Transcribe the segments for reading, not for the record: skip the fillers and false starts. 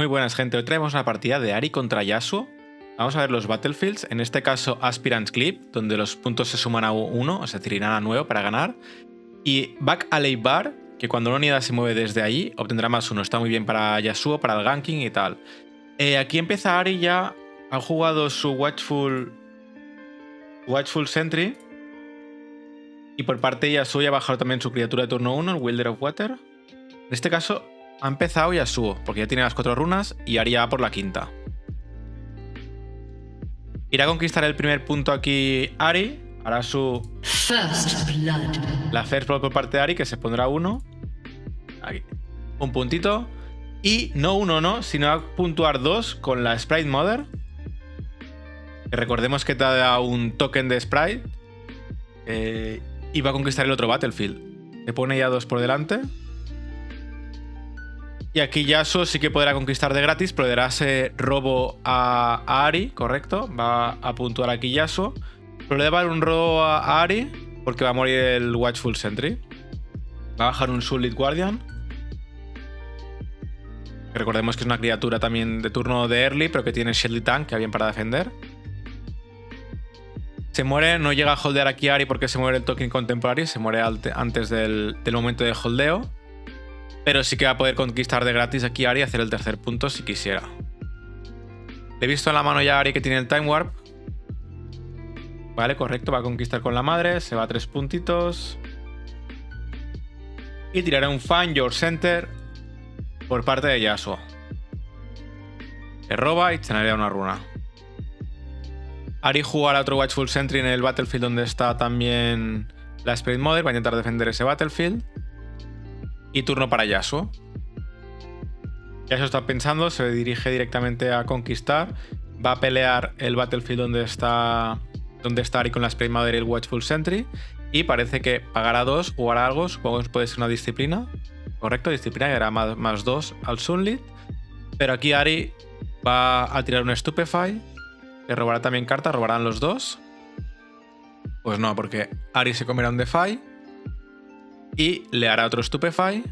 Muy buenas, gente. Hoy traemos una partida de Ahri contra Yasuo. Vamos a ver los Battlefields, en este caso Aspirants Clip, donde los puntos se suman a 1, es decir, irán a 9 para ganar. Y Back Alley Bar, que cuando una unidad se mueve desde allí, obtendrá +1. Está muy bien para Yasuo, para el ganking y tal. Aquí empieza Ahri ya. Ha jugado su Watchful Sentry. Y por parte de Yasuo ya ha bajado también su criatura de turno 1, el Wielder of Water. En este caso ha empezado Yasuo, porque ya tiene las 4 runas y Ahri ya va por la quinta. Irá a conquistar el primer punto aquí Ahri. Hará su... La First Blood por parte de Ahri, que se pondrá 1. Aquí. Un puntito. Y no 1 no, sino a puntuar 2 con la Sprite Mother. Que recordemos que te da un token de Sprite. Y va a conquistar el otro Battlefield. Se pone ya 2 por delante. Y aquí Yasuo sí que podrá conquistar de gratis, pero le dará ese robo a Ahri, correcto. Va a puntuar aquí Yasuo. Pero le va a dar un robo a Ahri porque va a morir el Watchful Sentry. Va a bajar un Sunlit Guardian. Recordemos que es una criatura también de turno de early, pero que tiene Shield Tank, que va bien para defender. Se muere, no llega a holdear aquí Ahri porque se muere el token contemporary, se muere antes del momento de holdeo. Pero sí que va a poder conquistar de gratis aquí Ahri y hacer el tercer punto si quisiera. Le he visto en la mano ya a Ahri que tiene el Time Warp. Vale, correcto, va a conquistar con la madre, se va a 3 puntitos. Y tirará un Find Your Center por parte de Yasuo. Le roba y chanelea una runa. Ahri jugará otro Watchful Sentry en el Battlefield donde está también la Spirit Mother. Va a intentar defender ese Battlefield. Y turno para Yasuo. Yasuo está pensando, se dirige directamente a conquistar. Va a pelear el Battlefield donde está Ahri con la Spirit Mother y el Watchful Sentry. Y parece que pagará 2, jugará algo. Supongo que puede ser una disciplina. Correcto, disciplina, que hará +2 al Sunlit. Pero aquí Ahri va a tirar un Stupefy. Le robará también cartas, robarán los dos. Pues no, porque Ahri se comerá un Defy. Y le hará otro Stupefy.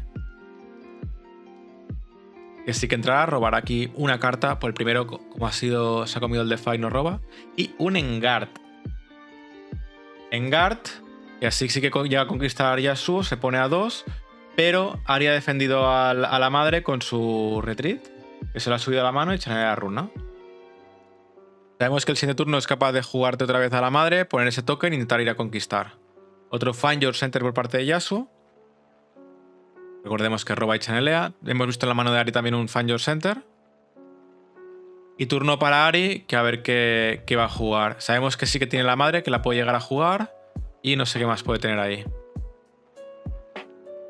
Que sí que entrará, robará aquí una carta. Por el primero, como se ha comido el Defy, no roba. Y un Engard. Engard, que así sí que llega a conquistar Yasuo, se pone a 2. Pero Ahri ha defendido a la madre con su Retreat. Que se lo ha subido a la mano y chanelea la runa. Sabemos que el siguiente turno es capaz de jugarte otra vez a la madre, poner ese token e intentar ir a conquistar. Otro Find Your Center por parte de Yasuo. Recordemos que roba y chanelea. Hemos visto en la mano de Ahri también un Find Your Center. Y turno para Ahri, que a ver qué va a jugar. Sabemos que sí que tiene la madre, que la puede llegar a jugar. Y no sé qué más puede tener ahí.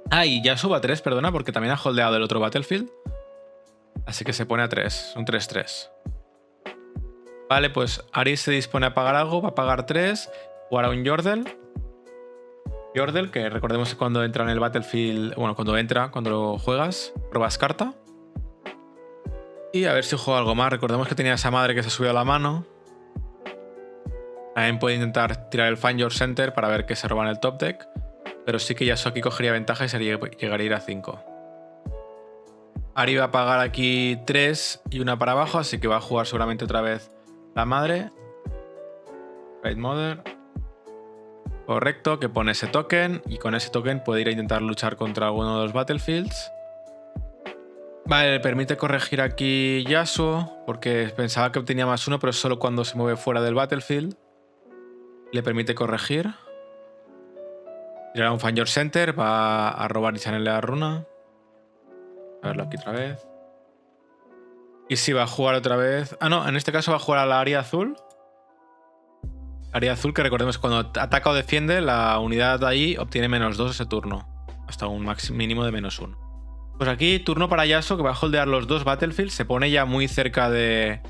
Ah, y Yasuo va a 3, perdona, porque también ha holdeado el otro Battlefield. Así que se pone a 3, un 3-3. Vale, pues Ahri se dispone a pagar algo, va a pagar 3. Jugará un Yordle. Yordle, que recordemos que cuando entra en el Battlefield, bueno, cuando lo juegas, robas carta. Y a ver si juega algo más. Recordemos que tenía esa madre que se subió a la mano. También puede intentar tirar el Find Your Center para ver qué se roba en el top deck. Pero sí que Yasuo aquí cogería ventaja y llegaría a ir a 5. Ahri va a pagar aquí 3 y una para abajo, así que va a jugar seguramente otra vez la madre. Right Mother. Correcto, que pone ese token y con ese token puede ir a intentar luchar contra alguno de los Battlefields. Vale, le permite corregir aquí Yasuo porque pensaba que obtenía +1, pero solo cuando se mueve fuera del Battlefield. Le permite corregir. Tirará un Find Your Center, va a robar y chanelea la runa. A verlo aquí otra vez. Y si va a jugar otra vez... Ah, no, en este caso va a jugar a la Ahri azul. Ahri azul, que recordemos que cuando ataca o defiende, la unidad de ahí obtiene -2 ese turno. Hasta un mínimo de -1. Pues aquí, turno para Yasuo, que va a holdear los dos Battlefields. Se pone ya muy cerca de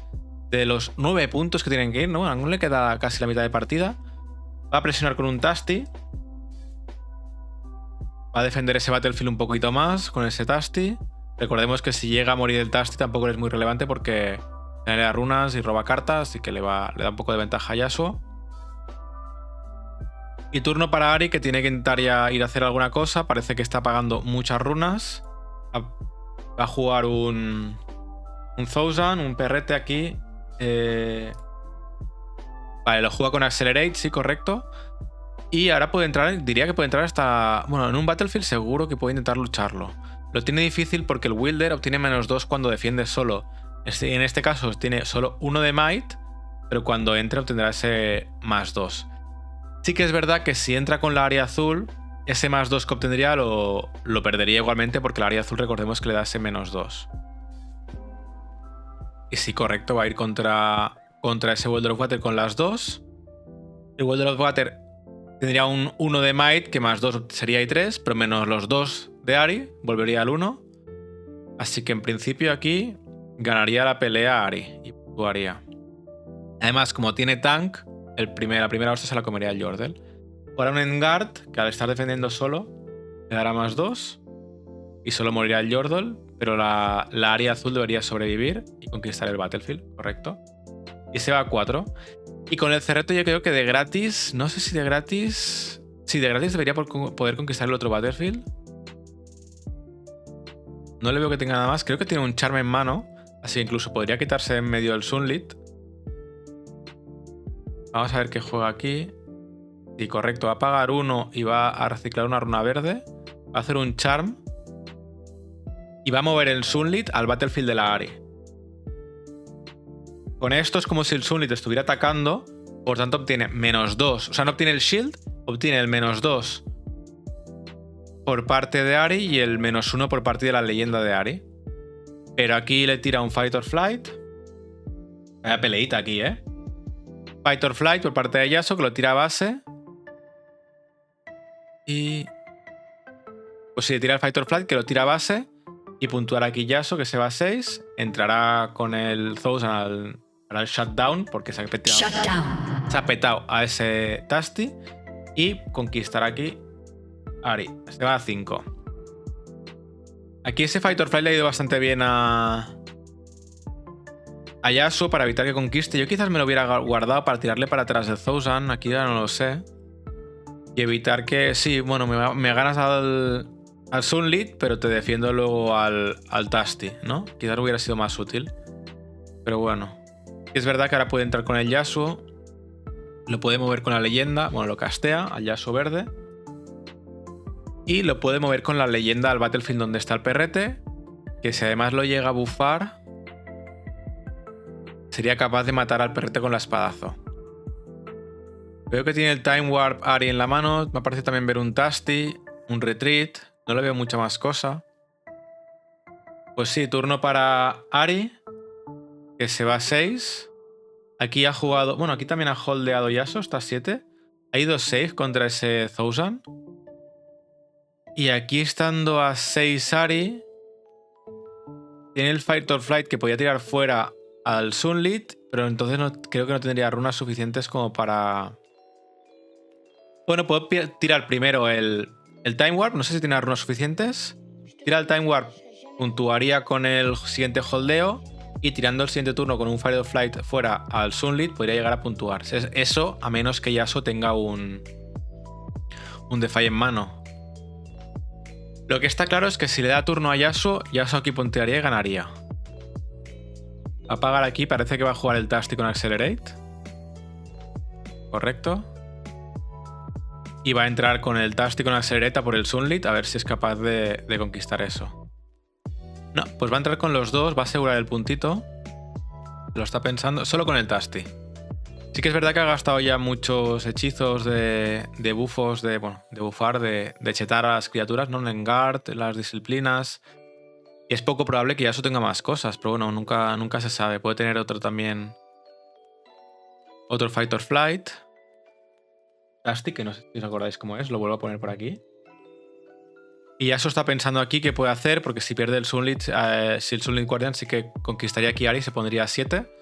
los 9 puntos que tienen que ir, ¿no? Aún le queda casi la mitad de partida. Va a presionar con un Tasty. Va a defender ese Battlefield un poquito más con ese Tasty. Recordemos que si llega a morir el Tasty tampoco es muy relevante porque genera runas y roba cartas, así que le da un poco de ventaja a Yasuo. Y turno para Ahri, que tiene que intentar ya ir a hacer alguna cosa. Parece que está pagando muchas runas. Va a jugar un Un Thousand, un perrete aquí. Vale, lo juega con Accelerate, sí, correcto. Y ahora puede entrar, diría que puede entrar hasta... Bueno, en un Battlefield seguro que puede intentar lucharlo. Lo tiene difícil porque el Wielder obtiene -2 cuando defiende solo. En este caso tiene solo 1 de Might, pero cuando entre obtendrá ese +2. Sí que es verdad que si entra con la área azul, ese +2 que obtendría lo perdería igualmente porque la área azul recordemos que le da ese -2. Y sí, correcto, va a ir contra ese Welder of Water con las 2. El Welder of Water tendría un 1 de Might, que +2 sería I3, pero menos los 2 de Ahri, volvería al 1. Así que en principio aquí ganaría la pelea Ahri y puntuaría. Además, como tiene tank, la primera hostia se la comería el Yordle. Ahora un Engard, que al estar defendiendo solo, le dará +2 y solo moriría el Yordle, pero la área azul debería sobrevivir y conquistar el Battlefield, correcto. Y se va a 4. Y con el Cerreto yo creo que de gratis, no sé si de gratis... Sí, de gratis debería poder conquistar el otro Battlefield. No le veo que tenga nada más. Creo que tiene un Charm en mano, así que incluso podría quitarse en medio el Sunlit. Vamos a ver qué juega aquí. Sí, correcto, va a pagar 1 y va a reciclar una runa verde. Va a hacer un Charm. Y va a mover el Sunlit al Battlefield de la Ahri. Con esto es como si el Sunlit estuviera atacando, por tanto obtiene -2. O sea, no obtiene el Shield, obtiene el -2 por parte de Ahri y el -1 por parte de la leyenda de Ahri. Pero aquí le tira un Fight or Flight. Vaya peleita aquí, ¿eh? Fight or Flight por parte de Yasuo, que lo tira a base. Y... pues sí, le tira el Fight or Flight, que lo tira a base. Y puntuará aquí Yasuo, que se va a 6. Entrará con el Thousand al Shutdown, porque se ha petado a ese Tasty. Y conquistará aquí Ahri. Se va a 5. Aquí ese Fight or Flight le ha ido bastante bien a Yasuo para evitar que conquiste. Yo quizás me lo hubiera guardado para tirarle para atrás del Thousand. Aquí ya no lo sé. Y evitar que... sí, bueno, me ganas al Sunlit, pero te defiendo luego al Tasty, ¿no? Quizás hubiera sido más útil. Pero bueno. Es verdad que ahora puede entrar con el Yasuo. Lo puede mover con la leyenda. Bueno, lo castea al Yasuo verde. Y lo puede mover con la leyenda al Battlefield donde está el perrete. Que si además lo llega a buffar, sería capaz de matar al perrete con la espadazo. Veo que tiene el Time Warp Ahri en la mano. Me parece también ver un Tasty, un Retreat. No le veo mucha más cosa. Pues sí, turno para Ahri, que se va a 6. Aquí ha jugado... bueno, aquí también ha holdeado Yasuo, está a 7. Ha ido 6 contra ese Thousand. Y aquí estando a 6 Ahri, tiene el Fight or Flight que podía tirar fuera al Sunlit, pero entonces creo que no tendría runas suficientes como para... bueno, puedo tirar primero el Time Warp, no sé si tiene runas suficientes. Tira el Time Warp, puntuaría con el siguiente holdeo y tirando el siguiente turno con un Fight or Flight fuera al Sunlit podría llegar a puntuar. Eso a menos que Yasuo tenga un Defy en mano. Lo que está claro es que si le da turno a Yasuo, Yasuo aquí puntearía y ganaría. Va a pagar aquí, parece que va a jugar el Tasty con Accelerate. Correcto. Y va a entrar con el Tasty con Accelerate por el Sunlit a ver si es capaz de conquistar eso. No, pues va a entrar con los dos, va a asegurar el puntito. Lo está pensando, solo con el Tasty. Sí que es verdad que ha gastado ya muchos hechizos de buffos, de buffar, de chetar a las criaturas, ¿no? En guard, las disciplinas. Y es poco probable que Yasuo tenga más cosas, pero bueno, nunca se sabe. Puede tener otro también. Otro Fight or Flight. Tasty, que no sé si os acordáis cómo es, lo vuelvo a poner por aquí. Y Yasuo está pensando aquí qué puede hacer, porque si pierde el Sunlit, si el Sunlit Guardian sí que conquistaría aquí Ahri y se pondría a 7.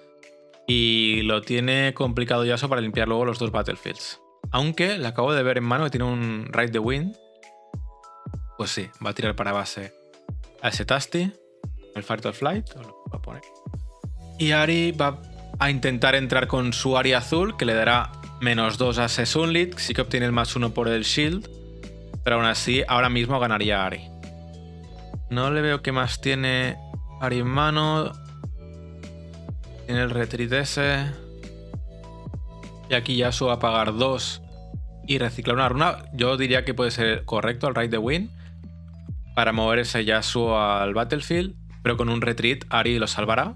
Y lo tiene complicado Yasuo para limpiar luego los dos Battlefields. Aunque le acabo de ver en mano que tiene un Ride the Wind. Pues sí, va a tirar para base a ese Tasty. El Fight or Flight, os lo voy a poner. Y Ahri va a intentar entrar con su Ahri azul, que le dará -2 a ese Sunlit. Sí que obtiene el +1 por el Shield. Pero aún así, ahora mismo ganaría Ahri. No le veo qué más tiene Ahri en mano. Tiene el retreat ese. Y aquí Yasuo va a pagar 2 y reciclar una runa. Yo diría que puede ser correcto el Ride the Wind para mover ese Yasuo al battlefield, pero con un retreat Ahri lo salvará.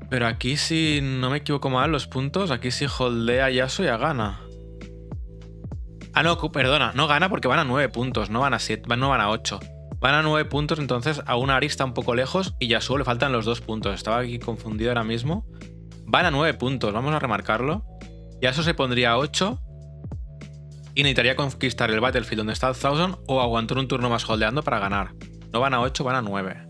Pero aquí, si no me equivoco mal los puntos, aquí si holdea Yasuo ya gana. Ah, no, perdona, no gana porque van a 9 puntos, no van a 7, no van a 8. Van a 9 puntos, entonces aún Ahri está un poco lejos y Yasuo le faltan los 2 puntos. Estaba aquí confundido ahora mismo. Van a 9 puntos, vamos a remarcarlo. Yasuo se pondría a 8 y necesitaría conquistar el battlefield donde está el 1000 o aguantar un turno más holdeando para ganar. No van a 8, van a 9.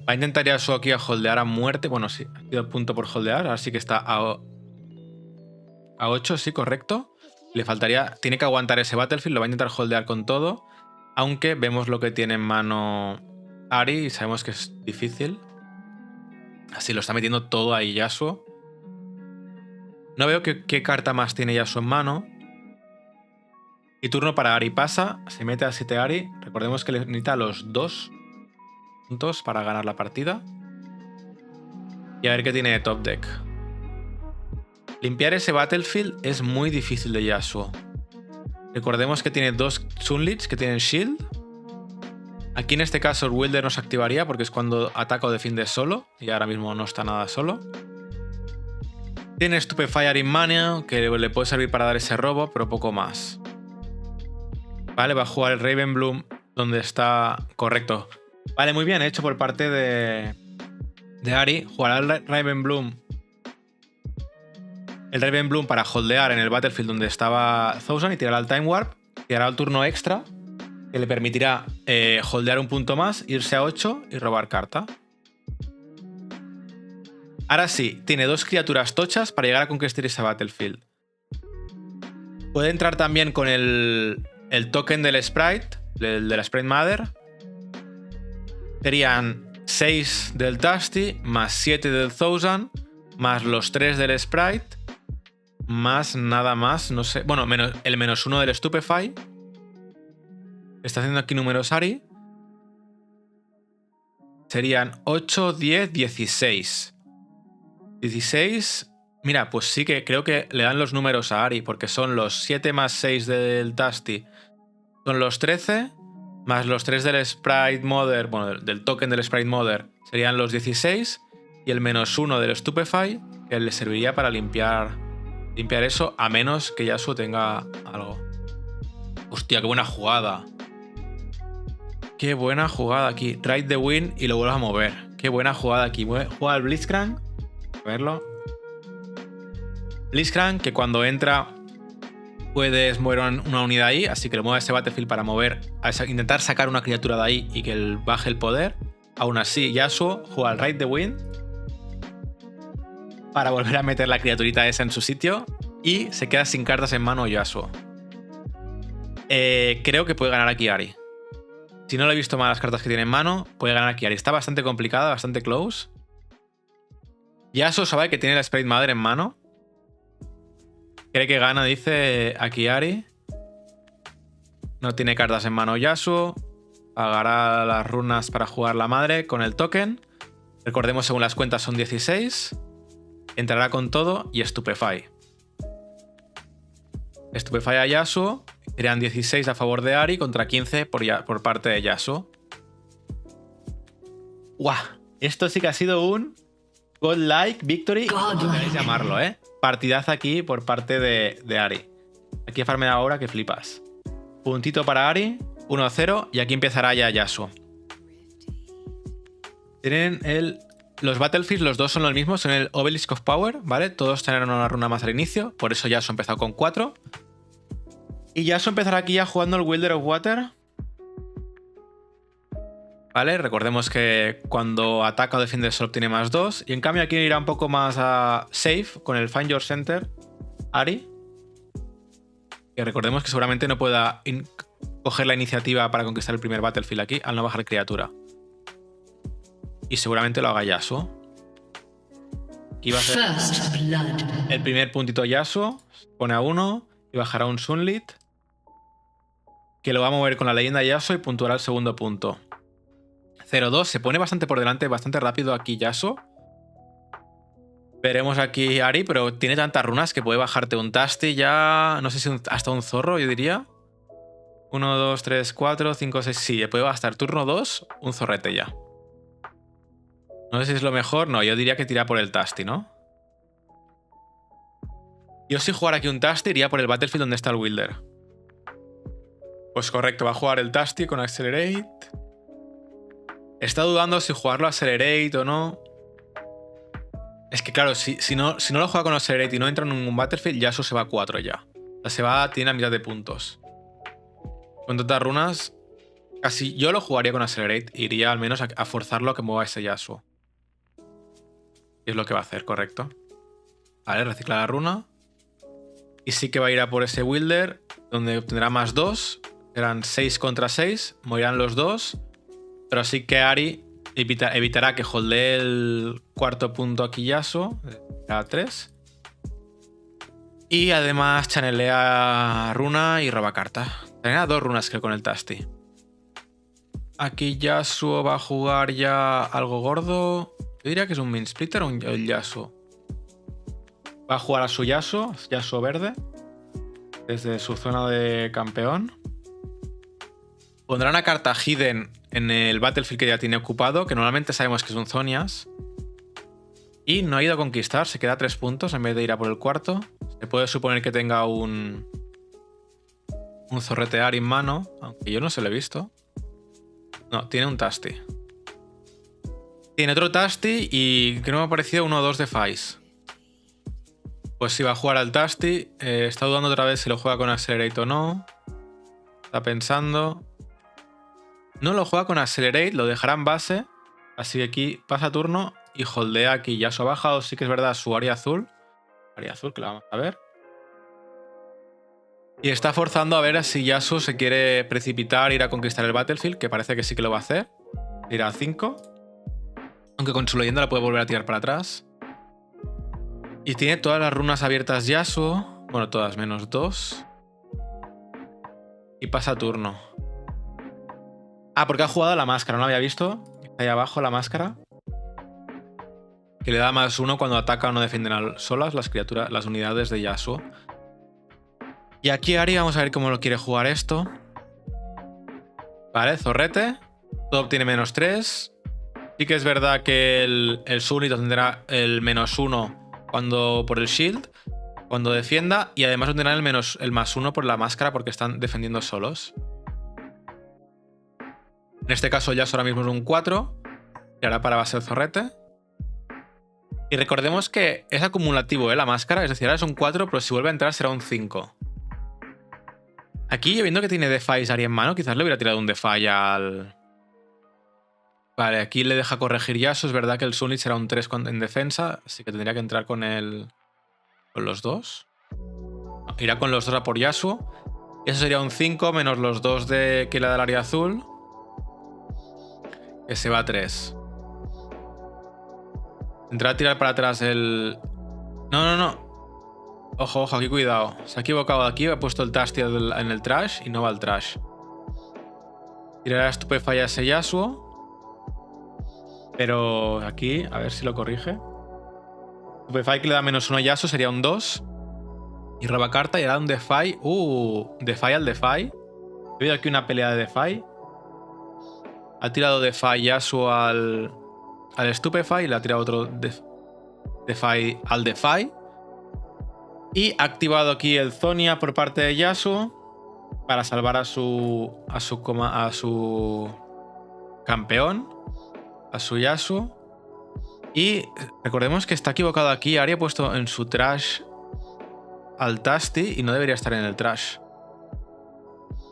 Va a intentar Yasuo aquí a holdear a muerte. Bueno, sí, ha sido punto por holdear, así que está a 8, sí, correcto. Le faltaría, tiene que aguantar ese battlefield, lo va a intentar holdear con todo. Aunque vemos lo que tiene en mano Ahri y sabemos que es difícil. Así lo está metiendo todo ahí Yasuo. No veo qué carta más tiene Yasuo en mano. Y turno para Ahri pasa, se mete a 7 Ahri. Recordemos que le necesita los 2 puntos para ganar la partida. Y a ver qué tiene de top deck. Limpiar ese battlefield es muy difícil de Yasuo. Recordemos que tiene 2 Sunlits que tienen shield. Aquí en este caso el Wilder no se activaría porque es cuando ataca o defiende solo. Y ahora mismo no está nada solo. Tiene Stupefy in Mania, que le puede servir para dar ese robo, pero poco más. Vale, va a jugar el Ravenbloom donde está correcto. Vale, muy bien hecho por parte de Ahri. Jugará el Ravenbloom. El Ravenbloom para holdear en el battlefield donde estaba 1000 y tirará el Time Warp. Tirará el turno extra que le permitirá holdear un punto más, irse a 8 y robar carta. Ahora sí, tiene 2 criaturas tochas para llegar a conquistar ese battlefield. Puede entrar también con el token del Sprite, de la Sprite Mother. Serían 6 del Dusty, más 7 del 1000, más los 3 del Sprite, más nada más, no sé. Bueno, menos el -1 del Stupefy. Está haciendo aquí números Ahri. Serían 8, 10, 16. 16. Mira, pues sí que creo que le dan los números a Ahri, porque son los 7 más 6 del Dusty. Son los 13, más los 3 del Sprite Mother, bueno, del token del Sprite Mother, serían los 16, y el -1 del Stupefy, que le serviría para limpiar eso, a menos que Yasuo tenga algo. Hostia, qué buena jugada. Qué buena jugada aquí. Ride the Wind y lo vuelves a mover. Qué buena jugada aquí. Juega el Blitzcrank. A verlo. Blitzcrank, que cuando entra puedes mover una unidad ahí, así que lo mueve a ese battlefield para mover, intentar sacar una criatura de ahí y que él baje el poder. Aún así, Yasuo juega el Ride the Wind para volver a meter la criaturita esa en su sitio y se queda sin cartas en mano Yasuo. Creo que puede ganar aquí Ahri. Si no le he visto mal las cartas que tiene en mano, puede ganar aquí Ahri. Está bastante complicada, bastante close. Yasuo sabe que tiene la Sprite Mother en mano. Cree que gana, dice aquí Ahri. No tiene cartas en mano Yasuo. Pagará las runas para jugar la madre con el token. Recordemos, según las cuentas son 16. Entrará con todo y Stupefy. Stupefy a Yasuo. Serían 16 a favor de Ahri contra 15 por parte de Yasuo. ¡Guau! Esto sí que ha sido un godlike victory. Como queréis llamarlo, ¿eh? Partidaza aquí por parte de Ahri. Aquí farmea ahora que flipas. Puntito para Ahri. 1-0 y aquí empezará ya Yasuo. Tienen los Battlefields, los dos son los mismos, son el Obelisk of Power, ¿vale? Todos tendrán una runa más al inicio, por eso Yasuo ha empezado con 4. Y Yasuo empezará aquí ya jugando el Wielder of Water. ¿Vale? Recordemos que cuando ataca o defiende solo obtiene más 2. Y en cambio aquí irá un poco más a safe con el Find Your Center Ahri. Que recordemos que seguramente no pueda coger la iniciativa para conquistar el primer Battlefield aquí al no bajar criatura. Y seguramente lo haga Yasuo. Aquí va a ser el primer puntito Yasuo. Pone a 1 y bajará un Sunlit, que lo va a mover con la leyenda Yasuo y puntuará el segundo punto. 0-2. Se pone bastante por delante, bastante rápido aquí Yasuo. Veremos aquí Ahri, pero tiene tantas runas que puede bajarte un Tasty ya... No sé si hasta un zorro, yo diría. 1, 2, 3, 4, 5, 6... Sí, puede bastar turno 2, un zorrete ya. No sé si es lo mejor. No, yo diría que tira por el Tasty, ¿no? Yo si jugara aquí un Tasty iría por el Battlefield donde está el Wilder. Pues correcto, va a jugar el Tasty con Accelerate. Está dudando si jugarlo a Accelerate o no. Es que claro, si no lo juega con Accelerate y no entra en ningún Battlefield, Yasuo se va a 4 ya. O sea, tiene a mitad de puntos. Con tantas runas, casi yo lo jugaría con Accelerate. Iría al menos a forzarlo a que mueva ese Yasuo. Y es lo que va a hacer, correcto. Vale, recicla la runa. Y sí que va a ir a por ese Wilder, donde obtendrá más 2. Serán 6 contra 6. Morirán los dos. Pero sí que Ahri evitará que holdee el cuarto punto aquí Yasuo. A 3. Y además chanelea runa y roba carta. Chanelea 2 runas creo con el Tasty. Aquí Yasuo va a jugar ya algo gordo. Yo diría que es un Min Splitter o el Yasuo. Va a jugar a su Yasuo verde. Desde su zona de campeón. Pondrá una carta Hidden en el Battlefield que ya tiene ocupado, que normalmente sabemos que es un Zhonya's. Y no ha ido a conquistar, se queda a 3 puntos en vez de ir a por el cuarto. Se puede suponer que tenga un zorrete Ahri en mano, aunque yo no se lo he visto. No, tiene un Tasty. Tiene otro Tasty y creo que me ha parecido 1 o 2 de Faiz. Pues si va a jugar al Tasty, está dudando otra vez si lo juega con Accelerate o no. Está pensando. No lo juega con Accelerate, lo dejará en base. Así que aquí pasa turno y holdea aquí. Yasuo ha bajado, sí que es verdad, su área azul. Área azul, que la vamos a ver. Y está forzando a ver si Yasuo se quiere precipitar, ir a conquistar el Battlefield, que parece que sí que lo va a hacer. Irá a 5. Aunque con su leyenda la puede volver a tirar para atrás. Y tiene todas las runas abiertas Yasuo. Bueno, todas menos 2. Y pasa turno. Ah, porque ha jugado a la máscara, no lo había visto. Está ahí abajo la máscara. Que le da más 1 cuando ataca o no defienden solas las criaturas, las unidades de Yasuo. Y aquí Ahri, vamos a ver cómo lo quiere jugar esto. Vale, zorrete. Todo obtiene menos 3. Sí que es verdad que el súbdito tendrá el menos 1 cuando por el shield, cuando defienda. Y además tendrán el más 1 por la máscara porque están defendiendo solos. En este caso Yasuo ahora mismo es un 4. Y ahora para base el zorrete. Y recordemos que es acumulativo, la máscara. Es decir, ahora es un 4, pero si vuelve a entrar será un 5. Aquí, yo viendo que tiene Defy Ahri en mano, quizás le hubiera tirado un Defy al... Vale, aquí le deja corregir Yasuo. Es verdad que el Sunlit será un 3 en defensa, así que tendría que entrar con los dos. No, irá con los dos a por Yasuo. Y eso sería un 5 menos los 2 que le da el área azul. Que se va a 3. Entra a tirar para atrás el... No. Ojo, aquí cuidado. Se ha equivocado aquí, ha puesto el Tasty en el trash y no va al trash. Tirará Stupefy a ese Yasuo. Pero aquí, a ver si lo corrige. Stupefy que le da menos 1 a Yasuo sería un 2. Y roba carta y hará un Defy. Defy al Defy. He oído aquí una pelea de Defy. Ha tirado Defy Yasuo al Stupefy y le ha tirado otro Defy al Defy. Y ha activado aquí el Zhonya por parte de Yasuo para salvar a su campeón, a su Yasuo. Y recordemos que está equivocado aquí. Ahri ha puesto en su trash al Tasty y no debería estar en el trash.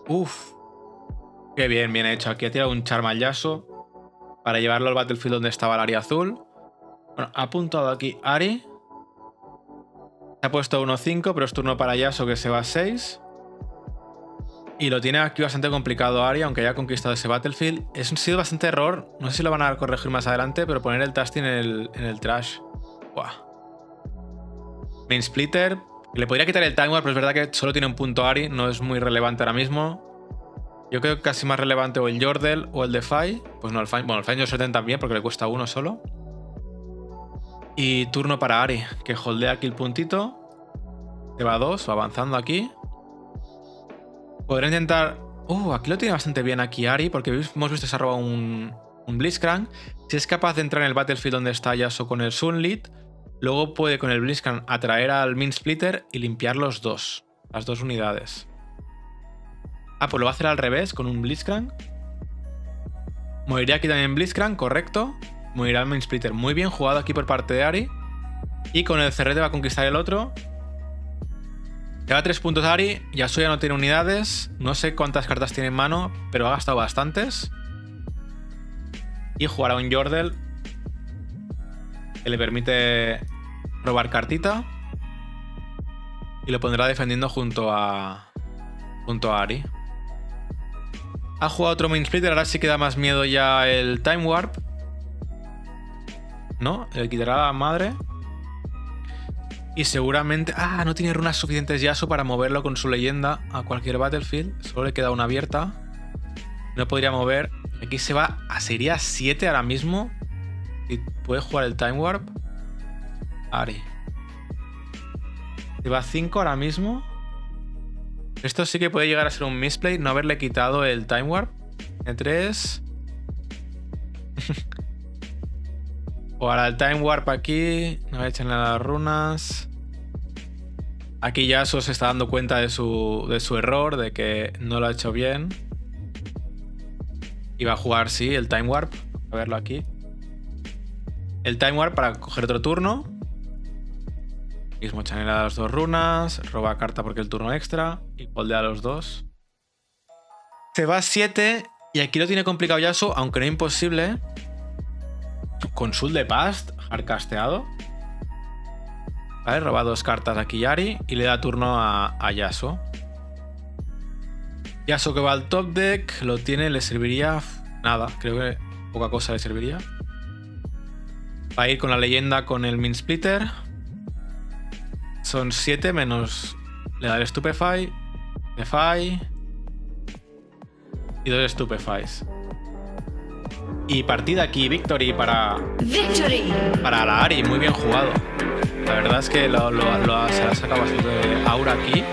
Uf. Qué bien hecho. Aquí ha tirado un Charm al Yasuo para llevarlo al Battlefield donde estaba el área azul. Bueno, ha apuntado aquí Ahri. Se ha puesto 1-5, pero es turno para Yasuo que se va a 6. Y lo tiene aquí bastante complicado Ahri, aunque haya conquistado ese Battlefield. Ha sido bastante error. No sé si lo van a corregir más adelante, pero poner el Tasty en el trash. Buah. Main Splitter. Le podría quitar el Time War, pero es verdad que solo tiene un punto Ahri. No es muy relevante ahora mismo. Yo creo que casi más relevante o el Yordle o el Defy. Pues no, el Find Yourself también, porque le cuesta uno solo. Y turno para Ahri, que holdea aquí el puntito. Se va a 2, va avanzando aquí. Podré intentar... aquí lo tiene bastante bien aquí Ahri, porque hemos visto que se ha robado un Blitzcrank. Si es capaz de entrar en el Battlefield donde está Yasuo con el Sunlit, luego puede con el Blitzcrank atraer al Min Splitter y limpiar las dos unidades. Pues lo va a hacer al revés, con un Blitzcrank. Moriría aquí también Blitzcrank, correcto. Morirá el Min Splitter. Muy bien jugado aquí por parte de Ahri. Y con el CRT va a conquistar el otro. Lleva 3 puntos Ahri. Yasuo ya no tiene unidades. No sé cuántas cartas tiene en mano, pero ha gastado bastantes. Y jugará un Yordle, que le permite robar cartita. Y lo pondrá defendiendo junto a Ahri. Ha jugado otro Min Splitter, ahora sí que da más miedo ya el Time Warp. ¿No? Le quitará la madre. Y seguramente... no tiene runas suficientes Yasuo para moverlo con su leyenda a cualquier Battlefield. Solo le queda una abierta. No podría mover. Aquí se va a... Sería 7 ahora mismo. Y puede jugar el Time Warp. Ahri. Se va a 5 ahora mismo. Esto sí que puede llegar a ser un misplay, no haberle quitado el Time Warp. En 3. O ahora el Time Warp aquí. No voy a echarle las runas. Aquí Yasuo se está dando cuenta de su error, de que no lo ha hecho bien. Y va a jugar, sí, el Time Warp. A verlo aquí. El Time Warp para coger otro turno. Mismo chanela las 2 runas. Roba carta porque el turno extra. Y holdea los 2. Se va a 7. Y aquí lo tiene complicado Yasuo, aunque no imposible. Consult de Past, hardcasteado. Vale, roba 2 cartas aquí Ahri y le da turno a Yasuo. Yasuo que va al top deck, lo tiene, le serviría nada, creo que poca cosa le serviría. Va a ir con la leyenda con el Min Splitter. Son 7 menos... Le da el Stupefy, Defy y 2 Stupefies. Y partida aquí, Victory para la Ahri, muy bien jugado. La verdad es que se la ha sacado bastante aura aquí.